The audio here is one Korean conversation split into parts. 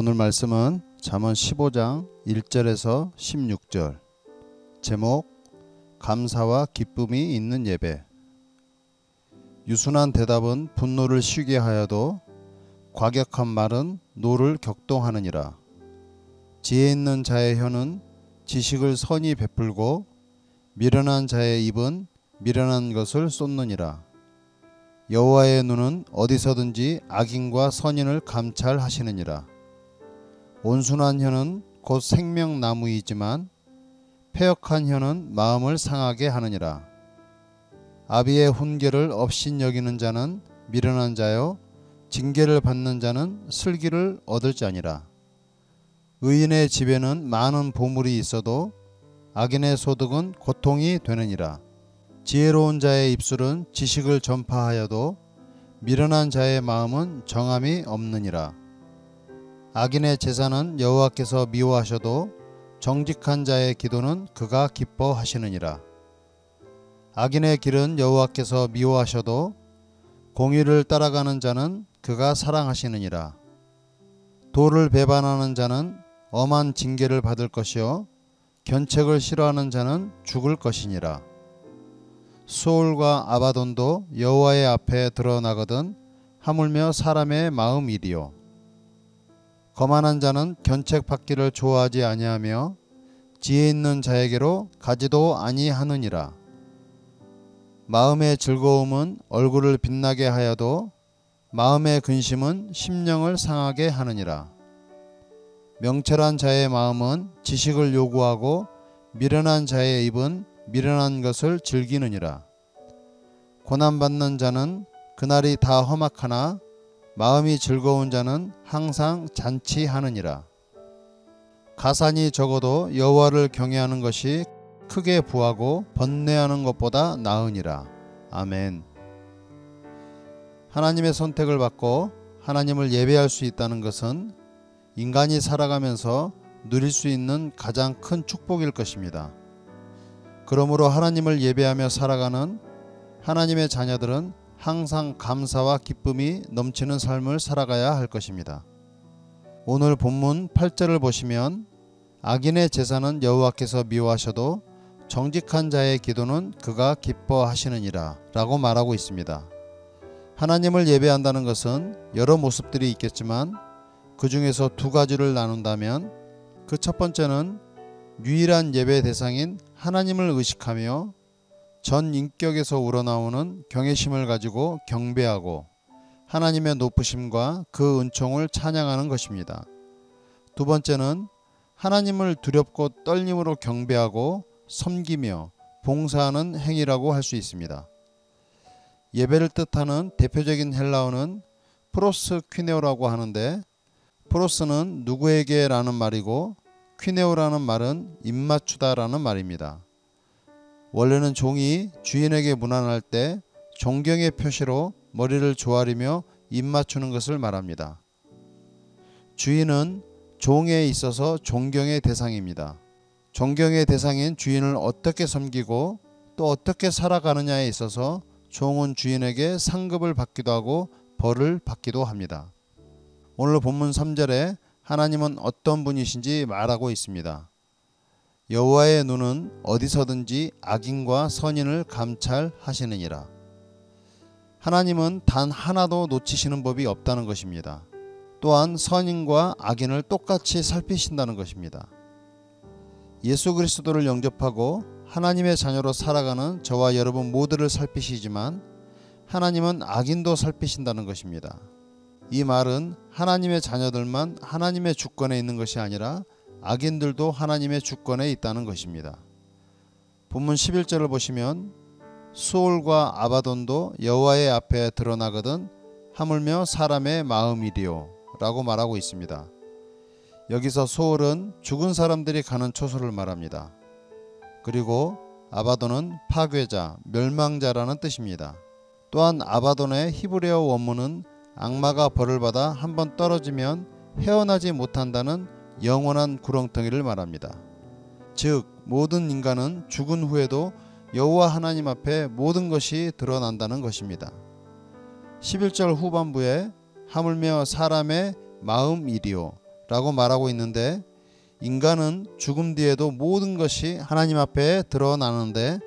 오늘 말씀은 잠언 15장 1절에서 16절. 제목 감사와 기쁨이 있는 예배. 유순한 대답은 분노를 쉬게 하여도 과격한 말은 노를 격동하느니라. 지혜 있는 자의 혀는 지식을 선히 베풀고 미련한 자의 입은 미련한 것을 쏟느니라. 여호와의 눈은 어디서든지 악인과 선인을 감찰하시느니라. 온순한 혀는 곧 생명나무이지만 패역한 혀는 마음을 상하게 하느니라. 아비의 훈계를 업신여기는 자는 미련한 자요 징계를 받는 자는 슬기를 얻을 자니라. 의인의 집에는 많은 보물이 있어도 악인의 소득은 고통이 되느니라. 지혜로운 자의 입술은 지식을 전파하여도 미련한 자의 마음은 정함이 없느니라. 악인의 제사는 여호와께서 미워하셔도 정직한 자의 기도는 그가 기뻐하시느니라. 악인의 길은 여호와께서 미워하셔도 공의를 따라가는 자는 그가 사랑하시느니라. 도를 배반하는 자는 엄한 징계를 받을 것이요 견책을 싫어하는 자는 죽을 것이니라. 수올과 아바돈도 여호와의 앞에 드러나거든 하물며 사람의 마음이리요. 거만한 자는 견책 받기를 좋아하지 아니하며 지혜 있는 자에게로 가지도 아니하느니라. 마음의 즐거움은 얼굴을 빛나게 하여도 마음의 근심은 심령을 상하게 하느니라. 명철한 자의 마음은 지식을 요구하고 미련한 자의 입은 미련한 것을 즐기느니라. 고난받는 자는 그날이 다 험악하나 마음이 즐거운 자는 항상 잔치하느니라. 가산이 적어도 여호와를 경외하는 것이 크게 부하고 번뇌하는 것보다 나으니라. 아멘. 하나님의 선택을 받고 하나님을 예배할 수 있다는 것은 인간이 살아가면서 누릴 수 있는 가장 큰 축복일 것입니다. 그러므로 하나님을 예배하며 살아가는 하나님의 자녀들은 항상 감사와 기쁨이 넘치는 삶을 살아가야 할 것입니다. 오늘 본문 8절을 보시면 악인의 제사는 여호와께서 미워하셔도 정직한 자의 기도는 그가 기뻐하시느니라 라고 말하고 있습니다. 하나님을 예배한다는 것은 여러 모습들이 있겠지만 그 중에서 두 가지를 나눈다면 그 첫 번째는 유일한 예배 대상인 하나님을 의식하며 전 인격에서 우러나오는 경외심을 가지고 경배하고 하나님의 높으심과 그 은총을 찬양하는 것입니다. 두 번째는 하나님을 두렵고 떨림으로 경배하고 섬기며 봉사하는 행위라고 할 수 있습니다. 예배를 뜻하는 대표적인 헬라어는 프로스퀴네오라고 하는데 프로스는 누구에게 라는 말이고 퀴네오라는 말은 입맞추다 라는 말입니다. 원래는 종이 주인에게 문안할 때 존경의 표시로 머리를 조아리며 입맞추는 것을 말합니다. 주인은 종에 있어서 존경의 대상입니다. 존경의 대상인 주인을 어떻게 섬기고 또 어떻게 살아가느냐에 있어서 종은 주인에게 상급을 받기도 하고 벌을 받기도 합니다. 오늘 본문 3절에 하나님은 어떤 분이신지 말하고 있습니다. 여호와의 눈은 어디서든지 악인과 선인을 감찰하시느니라. 하나님은 단 하나도 놓치시는 법이 없다는 것입니다. 또한 선인과 악인을 똑같이 살피신다는 것입니다. 예수 그리스도를 영접하고 하나님의 자녀로 살아가는 저와 여러분 모두를 살피시지만 하나님은 악인도 살피신다는 것입니다. 이 말은 하나님의 자녀들만 하나님의 주권에 있는 것이 아니라 악인들도 하나님의 주권에 있다는 것입니다. 본문 11절을 보시면 수올과 아바돈도 여호와의 앞에 드러나거든 하물며 사람의 마음이리요 라고 말하고 있습니다. 여기서 수올은 죽은 사람들이 가는 초소를 말합니다. 그리고 아바돈은 파괴자, 멸망자라는 뜻입니다. 또한 아바돈의 히브리어 원문은 악마가 벌을 받아 한번 떨어지면 헤어나지 못한다는 영원한 구렁텅이를 말합니다. 즉 모든 인간은 죽은 후에도 여호와 하나님 앞에 모든 것이 드러난다는 것입니다. 11절 후반부에 하물며 사람의 마음이리요 라고 말하고 있는데, 인간은 죽음 뒤에도 모든 것이 하나님 앞에 드러나는데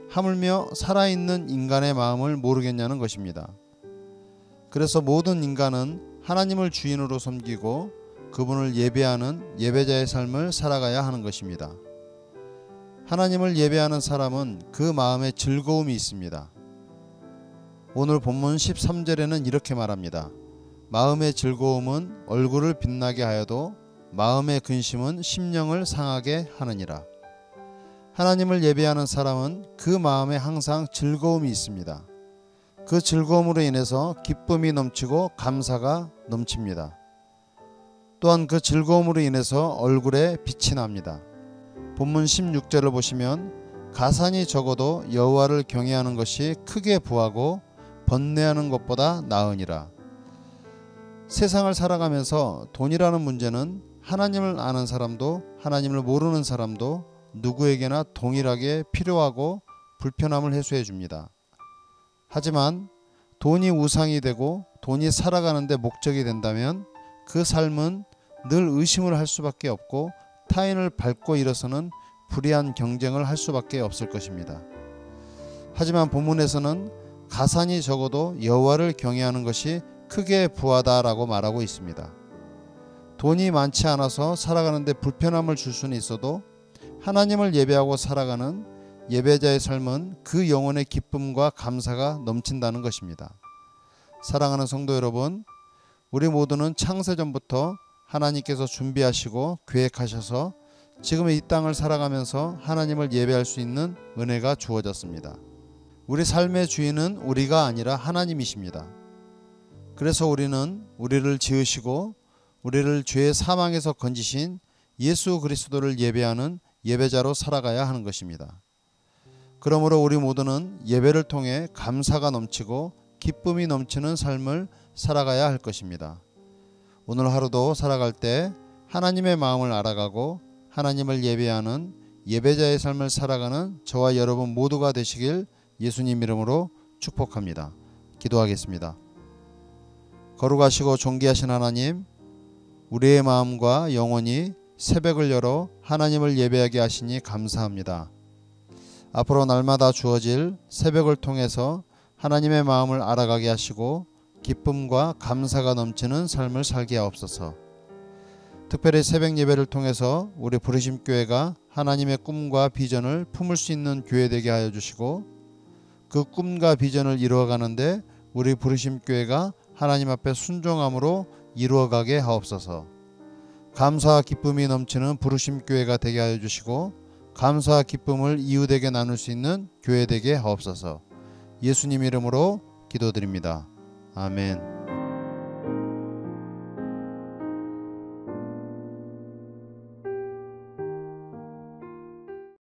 하물며 살아있는 인간의 마음을 모르겠냐는 것입니다. 그래서 모든 인간은 하나님을 주인으로 섬기고 그분을 예배하는 예배자의 삶을 살아가야 하는 것입니다. 하나님을 예배하는 사람은 그 마음에 즐거움이 있습니다. 오늘 본문 13절에는 이렇게 말합니다. 마음의 즐거움은 얼굴을 빛나게 하여도 마음의 근심은 심령을 상하게 하느니라. 하나님을 예배하는 사람은 그 마음에 항상 즐거움이 있습니다. 그 즐거움으로 인해서 기쁨이 넘치고 감사가 넘칩니다. 또한 그 즐거움으로 인해서 얼굴에 빛이 납니다. 본문 16절을 보시면 가산이 적어도 여호와를 경외하는 것이 크게 부하고 번뇌하는 것보다 나으니라. 세상을 살아가면서 돈이라는 문제는 하나님을 아는 사람도 하나님을 모르는 사람도 누구에게나 동일하게 필요하고 불편함을 해소해 줍니다. 하지만 돈이 우상이 되고 돈이 살아가는데 목적이 된다면 그 삶은 늘 의심을 할 수밖에 없고 타인을 밟고 일어서는 불의한 경쟁을 할 수밖에 없을 것입니다. 하지만 본문에서는 가산이 적어도 여호와를 경외하는 것이 크게 부하다라고 말하고 있습니다. 돈이 많지 않아서 살아가는데 불편함을 줄 수는 있어도 하나님을 예배하고 살아가는 예배자의 삶은 그 영혼의 기쁨과 감사가 넘친다는 것입니다. 사랑하는 성도 여러분, 우리 모두는 창세전부터 하나님께서 준비하시고 계획하셔서 지금 이 땅을 살아가면서 하나님을 예배할 수 있는 은혜가 주어졌습니다. 우리 삶의 주인은 우리가 아니라 하나님이십니다. 그래서 우리는 우리를 지으시고 우리를 죄의 사망에서 건지신 예수 그리스도를 예배하는 예배자로 살아가야 하는 것입니다. 그러므로 우리 모두는 예배를 통해 감사가 넘치고 기쁨이 넘치는 삶을 살아가야 할 것입니다. 오늘 하루도 살아갈 때 하나님의 마음을 알아가고 하나님을 예배하는 예배자의 삶을 살아가는 저와 여러분 모두가 되시길 예수님 이름으로 축복합니다. 기도하겠습니다. 거룩하시고 존귀하신 하나님, 우리의 마음과 영혼이 새벽을 열어 하나님을 예배하게 하시니 감사합니다. 앞으로 날마다 주어질 새벽을 통해서 하나님의 마음을 알아가게 하시고 기쁨과 감사가 넘치는 삶을 살게 하옵소서. 특별히 새벽 예배를 통해서 우리 부르심교회가 하나님의 꿈과 비전을 품을 수 있는 교회 되게 하여 주시고 그 꿈과 비전을 이루어가는데 우리 부르심교회가 하나님 앞에 순종함으로 이루어가게 하옵소서. 감사와 기쁨이 넘치는 부르심교회가 되게 하여 주시고 감사와 기쁨을 이웃에게 나눌 수 있는 교회 되게 하옵소서. 예수님 이름으로 기도드립니다. 아멘.